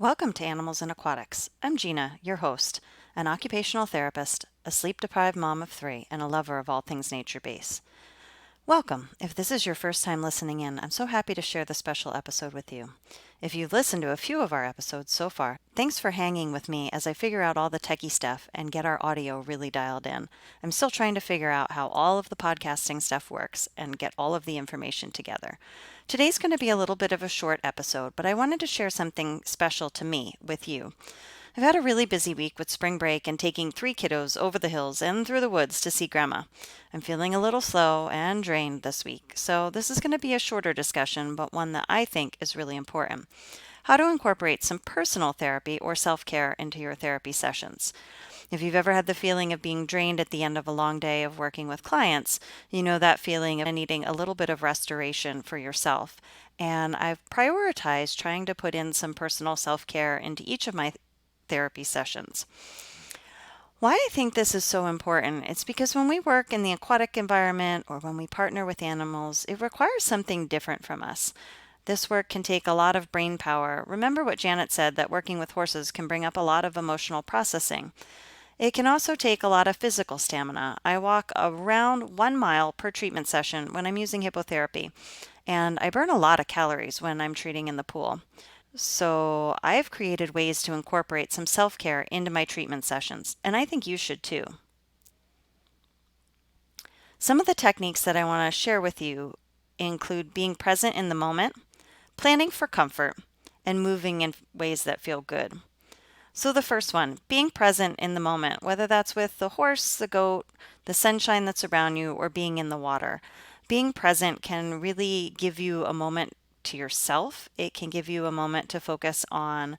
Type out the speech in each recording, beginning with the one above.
Welcome to Animals and Aquatics. I'm Gina, your host, an occupational therapist, a sleep-deprived mom of 3, and a lover of all things nature-based. Welcome. If this is your first time listening in, I'm so happy to share this special episode with you. If you've listened to a few of our episodes so far, thanks for hanging with me as I figure out all the techie stuff and get our audio really dialed in. I'm still trying to figure out how all of the podcasting stuff works and get all of the information together. Today's going to be a little bit of a short episode, but I wanted to share something special to me with you. I've had a really busy week with spring break and taking 3 kiddos over the hills and through the woods to see Grandma. I'm feeling a little slow and drained this week, so this is going to be a shorter discussion, but one that I think is really important. How to incorporate some personal therapy or self-care into your therapy sessions. If you've ever had the feeling of being drained at the end of a long day of working with clients, you know that feeling of needing a little bit of restoration for yourself. And I've prioritized trying to put in some personal self-care into each of my therapy sessions. Why I think this is so important, it's because when we work in the aquatic environment or when we partner with animals, it requires something different from us. This work can take a lot of brain power. Remember what Janet said, that working with horses can bring up a lot of emotional processing. It can also take a lot of physical stamina. I walk around 1 mile per treatment session when I'm using hippotherapy, and I burn a lot of calories when I'm treating in the pool. So I've created ways to incorporate some self-care into my treatment sessions, and I think you should too. Some of the techniques that I want to share with you include being present in the moment, planning for comfort, and moving in ways that feel good. So the first one, being present in the moment, whether that's with the horse, the goat, the sunshine that's around you, or being in the water. Being present can really give you a moment to yourself. It can give you a moment to focus on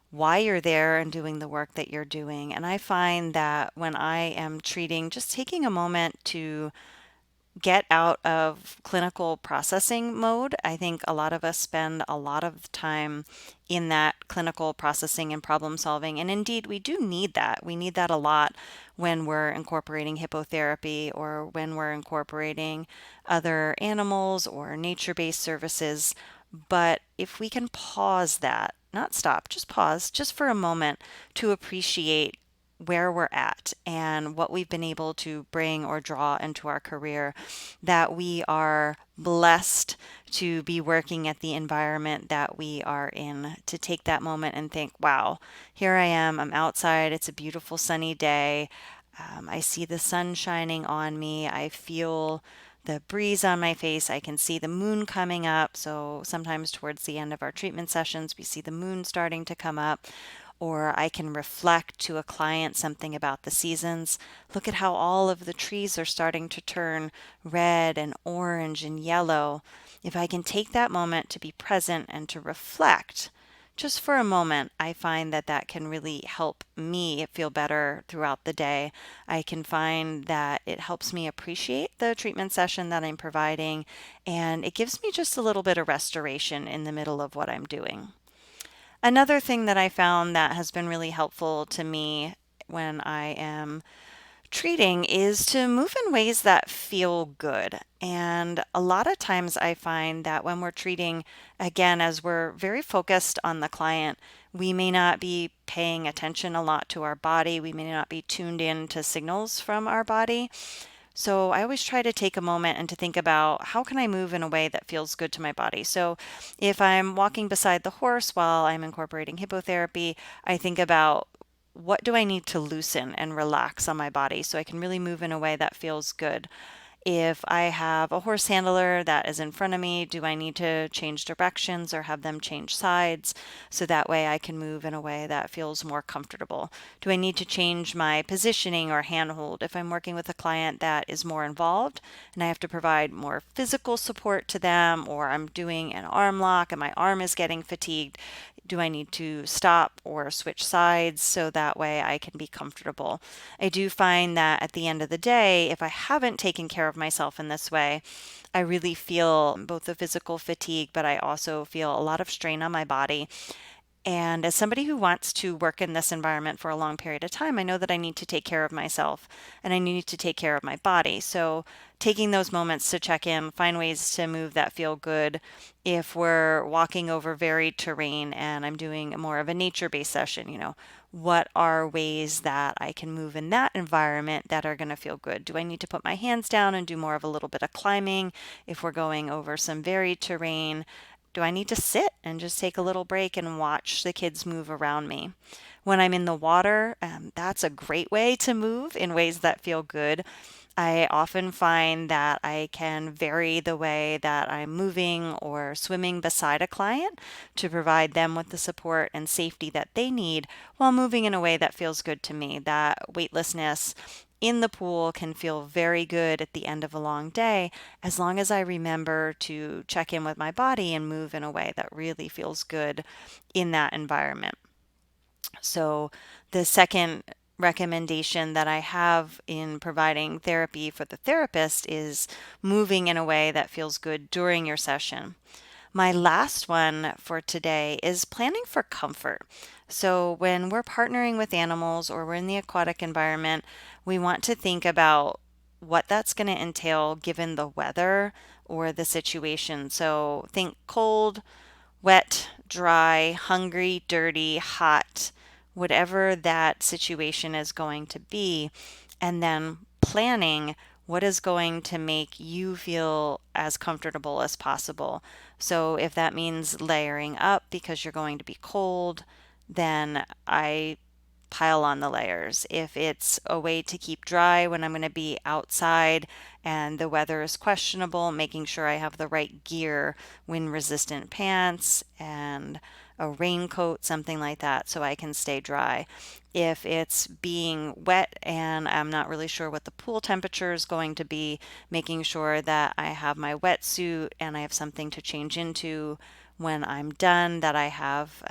why you're there and doing the work that you're doing. And I find that when I am treating, just taking a moment to get out of clinical processing mode. I think a lot of us spend a lot of time in that clinical processing and problem solving. And indeed, we do need that. We need that a lot when we're incorporating hippotherapy or when we're incorporating other animals or nature-based services. But if we can pause that, not stop, just pause just for a moment to appreciate where we're at and what we've been able to bring or draw into our career, that we are blessed to be working at the environment that we are in, to take that moment and think, wow, here I am, I'm outside, it's a beautiful sunny day. I see the sun shining on me. I feel the breeze on my face. I can see the moon coming up. So sometimes towards the end of our treatment sessions, we see the moon starting to come up. Or I can reflect to a client something about the seasons. Look at how all of the trees are starting to turn red and orange and yellow. If I can take that moment to be present and to reflect just for a moment, I find that that can really help me feel better throughout the day. I can find that it helps me appreciate the treatment session that I'm providing, and it gives me just a little bit of restoration in the middle of what I'm doing. Another thing that I found that has been really helpful to me when I am treating is to move in ways that feel good. And a lot of times I find that when we're treating, again, as we're very focused on the client, we may not be paying attention a lot to our body. We may not be tuned in to signals from our body. So I always try to take a moment and to think about, how can I move in a way that feels good to my body? So if I'm walking beside the horse while I'm incorporating hippotherapy, I think about, what do I need to loosen and relax on my body so I can really move in a way that feels good? If I have a horse handler that is in front of me, do I need to change directions or have them change sides so that way I can move in a way that feels more comfortable? Do I need to change my positioning or handhold if I'm working with a client that is more involved and I have to provide more physical support to them, or I'm doing an arm lock and my arm is getting fatigued? Do I need to stop or switch sides so that way I can be comfortable? I do find that at the end of the day, if I haven't taken care of myself in this way, I really feel both the physical fatigue, but I also feel a lot of strain on my body. And as somebody who wants to work in this environment for a long period of time, I know that I need to take care of myself and I need to take care of my body. So, taking those moments to check in, find ways to move that feel good. If we're walking over varied terrain and I'm doing more of a nature based session, what are ways that I can move in that environment that are going to feel good? Do I need to put my hands down and do more of a little bit of climbing? If we're going over some varied terrain, do I need to sit and just take a little break and watch the kids move around me? When I'm in the water, that's a great way to move in ways that feel good. I often find that I can vary the way that I'm moving or swimming beside a client to provide them with the support and safety that they need while moving in a way that feels good to me. That weightlessness in the pool can feel very good at the end of a long day as long as I remember to check in with my body and move in a way that really feels good in that environment. So, the second recommendation that I have in providing therapy for the therapist is moving in a way that feels good during your session. My last one for today is planning for comfort. So, when we're partnering with animals or we're in the aquatic environment, we want to think about what that's going to entail given the weather or the situation. So, think cold, wet, dry, hungry, dirty, hot, whatever that situation is going to be, and then planning what is going to make you feel as comfortable as possible. So if that means layering up because you're going to be cold, then I pile on the layers. If it's a way to keep dry when I'm going to be outside and the weather is questionable, making sure I have the right gear, wind resistant pants and a raincoat, something like that, so I can stay dry. If it's being wet and I'm not really sure what the pool temperature is going to be, making sure that I have my wetsuit and I have something to change into when I'm done, that I have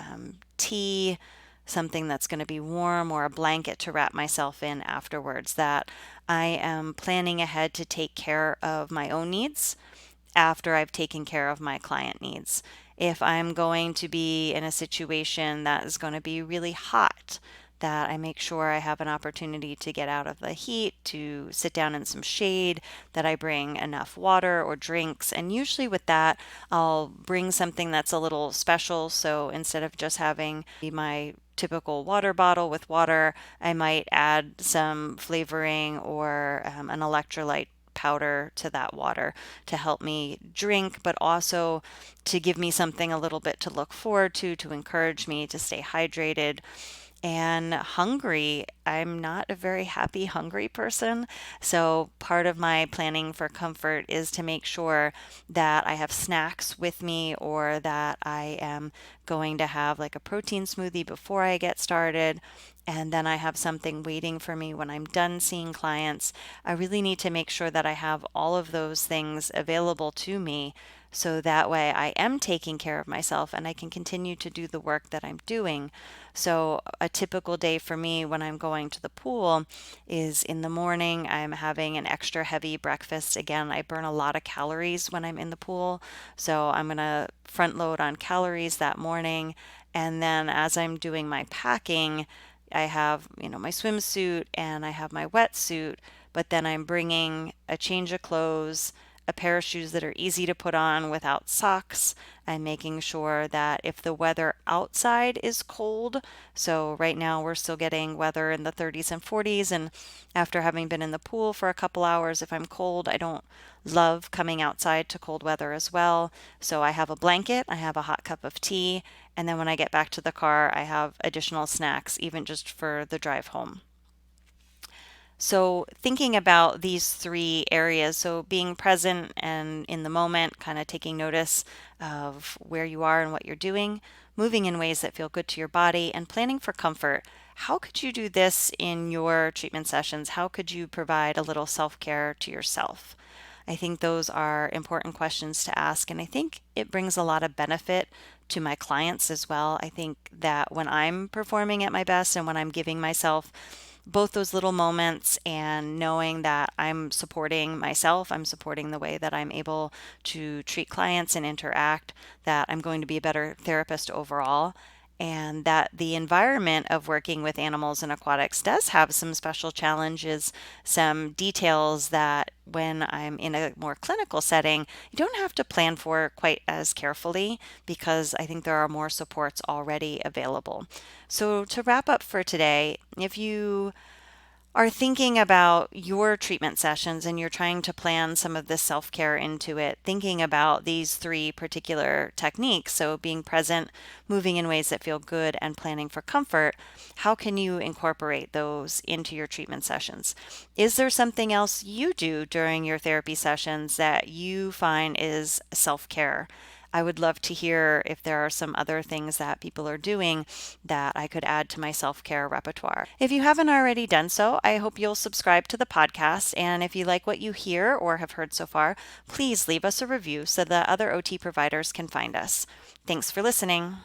tea, something that's going to be warm, or a blanket to wrap myself in afterwards, that I am planning ahead to take care of my own needs after I've taken care of my client needs. If I'm going to be in a situation that is going to be really hot, that I make sure I have an opportunity to get out of the heat, to sit down in some shade, that I bring enough water or drinks. And usually with that, I'll bring something that's a little special. So instead of just having my typical water bottle with water, I might add some flavoring or an electrolyte powder to that water to help me drink, but also to give me something a little bit to look forward to encourage me to stay hydrated. And hungry, I'm not a very happy hungry person. So, part of my planning for comfort is to make sure that I have snacks with me or that I am going to have like a protein smoothie before I get started. And then I have something waiting for me when I'm done seeing clients. I really need to make sure that I have all of those things available to me so that way I am taking care of myself and I can continue to do the work that I'm doing. So, a typical day for me when I'm going to the pool is in the morning, I'm having an extra heavy breakfast. Again, I burn a lot of calories when I'm in the pool. So, I'm going to front load on calories that morning. And then as I'm doing my packing, I have, my swimsuit and I have my wetsuit, but then I'm bringing a change of clothes, a pair of shoes that are easy to put on without socks. I'm making sure that if the weather outside is cold, so right now we're still getting weather in the 30s and 40s, and after having been in the pool for a couple hours, if I'm cold, I don't love coming outside to cold weather as well. So I have a blanket, I have a hot cup of tea, and then when I get back to the car, I have additional snacks, even just for the drive home. So, thinking about these three areas, so being present and in the moment, kind of taking notice of where you are and what you're doing, moving in ways that feel good to your body, and planning for comfort. How could you do this in your treatment sessions? How could you provide a little self care to yourself? I think those are important questions to ask, and I think it brings a lot of benefit to my clients as well. I think that when I'm performing at my best and when I'm giving myself both those little moments and knowing that I'm supporting myself, I'm supporting the way that I'm able to treat clients and interact, that I'm going to be a better therapist overall. and that the environment of working with animals and aquatics does have some special challenges, some details that when I'm in a more clinical setting, you don't have to plan for quite as carefully because I think there are more supports already available. So, to wrap up for today, if you are thinking about your treatment sessions and you're trying to plan some of this self care into it, thinking about these three particular techniques, so being present, moving in ways that feel good, and planning for comfort, how can you incorporate those into your treatment sessions? Is there something else you do during your therapy sessions that you find is self care? I would love to hear if there are some other things that people are doing that I could add to my self care repertoire. If you haven't already done so, I hope you'll subscribe to the podcast. And if you like what you hear or have heard so far, please leave us a review so that other OT providers can find us. Thanks for listening.